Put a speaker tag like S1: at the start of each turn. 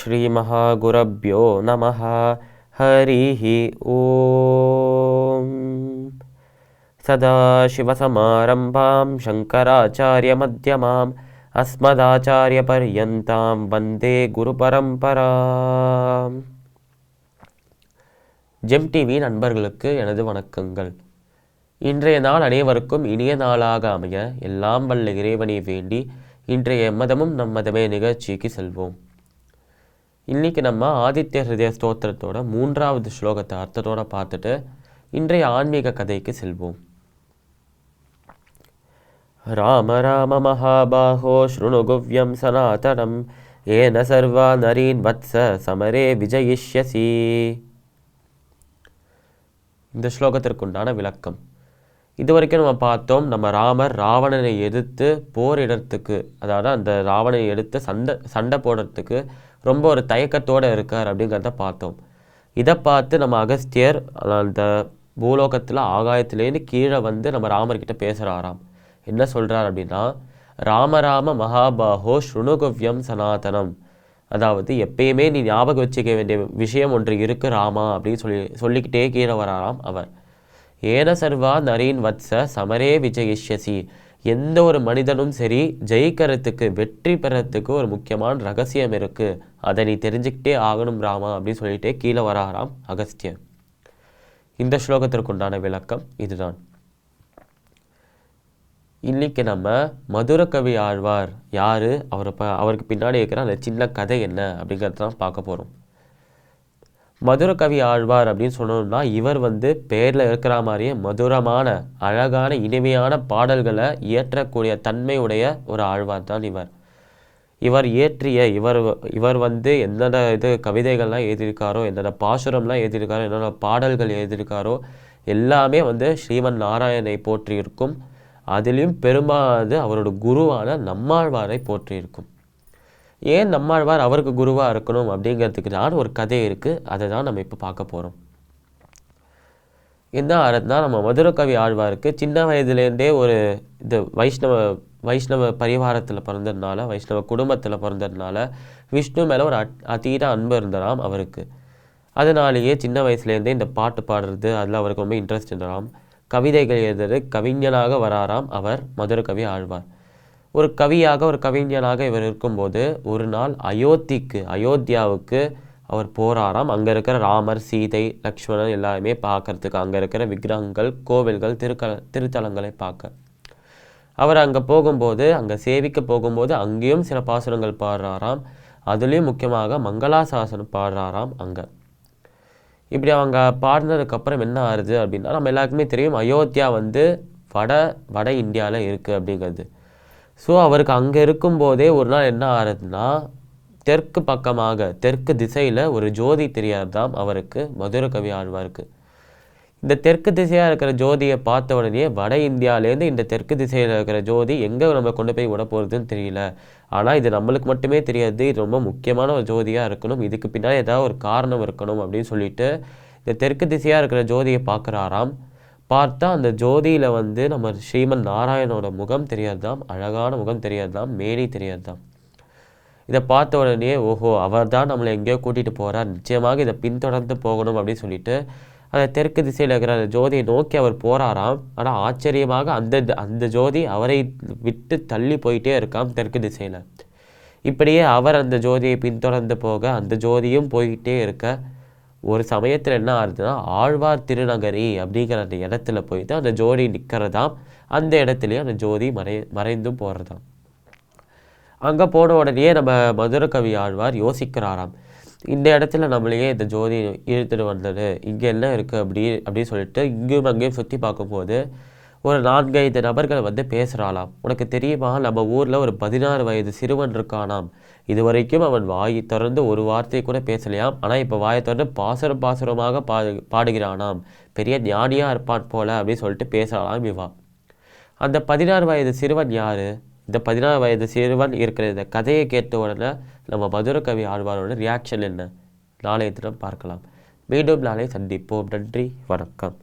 S1: ஸ்ரீமஹாகுரப்யோ நமஹ. ஹரிஹி ஓம். சதாசிவசமாரம்பாம் சங்கராச்சார்யமத்யமாம் அஸ்மதாச்சாரியபர்யந்தாம் வந்தே குருபரம்பராம். GeM TV நண்பர்களுக்கு எனது வணக்கங்கள். இன்றைய நாள் அனைவருக்கும் இனிய நாளாக அமைய எல்லாம் வல்ல இறைவனை வேண்டி இன்றைய எம்மதமும் நம்மதமே நிகழ்ச்சிக்கு செல்வோம். இன்றைக்கி நம்ம ஆதித்ய ஹிருதய ஸ்தோத்திரத்தோட 3வது ஸ்லோகத்தை அர்த்தத்தோடு பார்த்துட்டு இன்றைய ஆன்மீக கதைக்கு செல்வோம். ராம ராம மகாபாஹோ ஸ்ருணு குவ்யம் சனாதனம் ஏன சர்வா நரீன் வத்ச சமரே விஜயிஷ்யசி. இந்த ஸ்லோகத்திற்குண்டான விளக்கம். இதுவரைக்கும் நம்ம பார்த்தோம், நம்ம ராமர் ராவணனை எதிர்த்து போர் இடத்துக்கு, அதாவது அந்த ராவணனை எடுத்து சண்டை போடுறதுக்கு ரொம்ப ஒரு தயக்கத்தோடு இருக்கார் அப்படிங்கிறத பார்த்தோம். இதை பார்த்து நம்ம அகஸ்தியர் அந்த பூலோகத்தில் ஆகாயத்துலேருந்து கீழே வந்து நம்ம ராமர்கிட்ட பேசுகிறாராம். என்ன சொல்கிறார் அப்படின்னா, ராமராம மகாபாஹோ ஸ்ருணுகவ்யம் சனாதனம், அதாவது எப்பயுமே நீ ஞாபகம் வச்சுக்க வேண்டிய விஷயம் ஒன்று இருக்குது ராமா அப்படின்னு சொல்லிக்கிட்டே கீழே வராராம் அவர். ஏன சர்வா நரீன் வத்ச சமரே விஜயிஷ்யசி, எந்த ஒரு மனிதனும் சரி ஜெயிக்கிறதுக்கு வெற்றி பெறத்துக்கு ஒரு முக்கியமான ரகசியம் இருக்குது, அதை நீ தெரிஞ்சுக்கிட்டே ஆகணும் ராமா அப்படின்னு சொல்லிட்டே கீழே வராராம் அகஸ்தியர். இந்த ஸ்லோகத்திற்குண்டான விளக்கம் இதுதான். இன்னைக்கு நம்ம மதுரகவி ஆழ்வார் யார், அவருக்கு பின்னாடி இருக்கிற அந்த சின்ன கதை என்ன அப்படிங்கிறது தான் பார்க்க போகிறோம். மதுரகவி ஆழ்வார் அப்படின்னு சொன்னோம்னா, இவர் பேரில் இருக்கிற மாதிரியே மதுரமான அழகான இனிமையான பாடல்களை இயற்றக்கூடிய தன்மையுடைய ஒரு ஆழ்வார் தான் இவர். இயற்றிய இவர் எந்தெந்த கவிதைகள்லாம் எழுதியிருக்காரோ, எந்தெந்த பாசுரம்லாம் எழுதியிருக்காரோ, என்னென்ன பாடல்கள் எழுதியிருக்காரோ எல்லாமே ஸ்ரீமன் நாராயணனை போற்றியிருக்கும். அதிலையும் பெரும்பாலானது அவரோட குருவான நம்மாழ்வாரை போற்றியிருக்கும். ஏன் நம்மாழ்வார் அவருக்கு குருவாக இருக்கணும் அப்படிங்கிறதுக்கு தான் ஒரு கதை இருக்குது. அதை தான் நம்ம இப்போ பார்க்க போகிறோம். என்ன ஆறுதுனா, நம்ம மதுரகவி ஆழ்வாருக்கு சின்ன வயதுலேருந்தே ஒரு இது வைஷ்ணவ பரிவாரத்தில் பிறந்ததுனால, வைஷ்ணவ குடும்பத்தில் பிறந்ததுனால விஷ்ணு மேலே ஒரு அதீத அன்பு இருந்ததாம் அவருக்கு. அதனாலேயே சின்ன வயசுலேருந்தே இந்த பாட்டு பாடுறது அதில் அவருக்கு ரொம்ப இன்ட்ரெஸ்ட் இருந்ததாம். கவிதைகள் எழுதுறது, கவிஞனாக வராராம் அவர் மதுரகவி ஆழ்வார். ஒரு கவியாக ஒரு கவிஞனாக இவர் இருக்கும்போது ஒரு நாள் அயோத்தியாவுக்கு அவர் போகிறாராம். அங்கே இருக்கிற ராமர், சீதை, லக்ஷ்மணன் எல்லாருமே பார்க்கறதுக்கு, அங்கே இருக்கிற விக்கிரகங்கள், கோவில்கள், திருத்தலங்களை பார்க்க அவர் அங்கே போகும்போது, அங்கே சேவிக்க போகும்போது அங்கேயும் சில பாசுரங்கள் பாடுறாராம். அதுலேயும் முக்கியமாக மங்களாசாசனம் பாடுறாராம் அங்கே. இப்படி அவங்க பாடினதுக்கப்புறம் என்ன ஆகுது அப்படின்னா, நம்ம எல்லாருக்குமே தெரியும் அயோத்தியா வட இந்தியாவில் இருக்குது அப்படிங்கிறது. ஸோ அவருக்கு அங்கே இருக்கும்போதே ஒரு நாள் என்ன ஆகுதுன்னா, தெற்கு திசையில் ஒரு ஜோதி தெரியாதுதான் அவருக்கு, மதுரகவி ஆழ்வாருக்கு. இந்த தெற்கு திசையாக இருக்கிற ஜோதியை பார்த்த உடனே வட இந்தியாவிலேருந்து இந்த தெற்கு திசையில் இருக்கிற ஜோதி எங்கே நம்ம கொண்டு போய் விட போகிறதுன்னு தெரியல. ஆனால் இது நம்மளுக்கு மட்டுமே தெரியாது, இது ரொம்ப முக்கியமான ஒரு ஜோதியாக இருக்கணும், இதுக்கு பின்னாடி ஏதாவது ஒரு காரணம் இருக்கணும் அப்படின்னு சொல்லிட்டு இந்த தெற்கு திசையாக இருக்கிற ஜோதியை பார்க்குறாராம். பார்த்தா அந்த ஜோதியில் நம்ம ஸ்ரீமன் நாராயணோட முகம் தெரியாதுதான், அழகான முகம் தெரியாதுதான், மேனி தெரியாதுதான். இதை பார்த்த உடனே ஓஹோ, அவர் தான் நம்மளை எங்கேயோ கூட்டிகிட்டு போகிறார், நிச்சயமாக இதை பின்தொடர்ந்து போகணும் அப்படின்னு சொல்லிட்டு அந்த தெற்கு திசையில் இருக்கிற அந்த ஜோதியை நோக்கி அவர் போகிறாராம். ஆனால் ஆச்சரியமாக அந்த ஜோதி அவரை விட்டு தள்ளி போயிட்டே இருக்காம் தெற்கு திசையில். இப்படியே அவர் அந்த ஜோதியை பின்தொடர்ந்து போக அந்த ஜோதியும் போய்கிட்டே இருக்க ஒரு சமயத்தில் என்ன ஆகுதுன்னா, ஆழ்வார் திருநகரி அப்படிங்கிற அந்த இடத்துல போயிட்டு அந்த ஜோதி நிற்கிறதாம். அந்த இடத்துலையும் அந்த ஜோதி மறைந்தும் போகிறதாம். அங்கே போன உடனே நம்ம மதுரகவி ஆழ்வார் யோசிக்கிறாராம், இந்த இடத்துல நம்மளையே இந்த ஜோதி இழுத்துட்டு வந்தது, இங்கே என்ன இருக்குது அப்படின்னு சொல்லிட்டு இங்கேயும் அங்கேயும் சுற்றி பார்க்கும்போது ஒரு 4-5 நபர்கள் பேசுகிறாளாம். உனக்கு தெரியுமா, நம்ம ஊரில் ஒரு 16 வயது சிறுவன் இருக்கானாம். இது வரைக்கும் அவன் வாய் திறந்து ஒரு வார்த்தை கூட பேசலையாம். ஆனால் இப்போ வாயை திறந்து பாசுரமாக பாடுகிறானாம், பெரிய ஞானியாக இருப்பான் போல அப்படின்னு சொல்லிட்டு பேசலாம் இவா. அந்த 16 வயது சிறுவன் யார்? இந்த 16 வயது சிறுவன் இருக்கிற இந்த கதையை கேட்ட உடனே நம்ம மதுரகவி ஆழ்வாரோட ரியாக்ஷன் என்ன, நாளைய தினம் பார்க்கலாம். மீண்டும் நாளை சந்திப்போம். நன்றி, வணக்கம்.